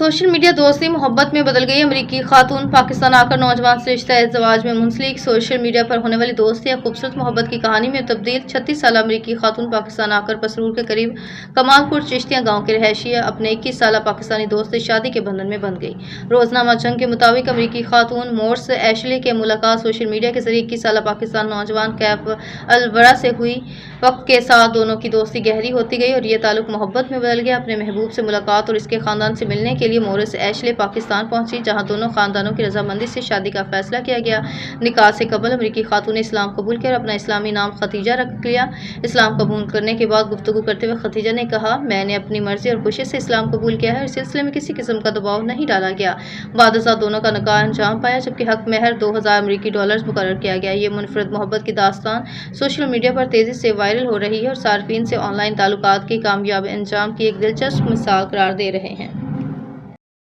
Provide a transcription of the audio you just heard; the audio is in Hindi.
सोशल मीडिया दोस्ती मोहब्बत में बदल गई। अमेरिकी खातून पाकिस्तान आकर नौजवान से रिश्ता-ए-ज़वाज में मुंसलिक। सोशल मीडिया पर होने वाली दोस्ती या खूबसूरत मोहब्बत की कहानी में तब्दील। 36 साल अमेरिकी खातून पाकिस्तान आकर पसरूर के करीब कमालपुर चिश्तियाँ गांव के रहायशी अपने 21 साल पाकिस्तानी दोस्त से शादी के बंधन में बंध गई। रोजनामा जंग के मुताबिक अमेरिकी खातून मोर्स एशले के मुलाकात सोशल मीडिया के जरिए 21 साल पाकिस्तान नौजवान कैफ अलवरा से हुई। वक्त के साथ दोनों की दोस्ती गहरी होती गई और ये ताल्लुक मोहब्बत में बदल गया। अपने महबूब से मुलाकात और इसके खानदान से मिलने के लिए मोरिस एशले पाकिस्तान पहुंची, जहां दोनों खानदानों की रजामंदी से शादी का फैसला किया गया। निकाह से कबल अमेरिकी खातून ने इस्लाम कबूल किया और अपना इस्लामी नाम खतीजा रख लिया। इस्लाम कबूल करने के बाद गुफ्तगू करते हुए खतीजा ने कहा, मैंने अपनी मर्जी और खुशी से इस्लाम कबूल किया है और इस सिलसिले में किसी किस्म का दबाव नहीं डाला गया। बादशाह दोनों का निकाह अंजाम पाया, जबकि हक महर $2000 अमेरिकी मुकर्रर किया गया। ये मुनफरद मोहब्बत की दास्तान सोशल मीडिया पर तेजी से वायरल हो रही है और सार्फिन से ऑनलाइन ताल्लुकात के कामयाब अंजाम की एक दिलचस्प मिसाल करार दे रहे हैं।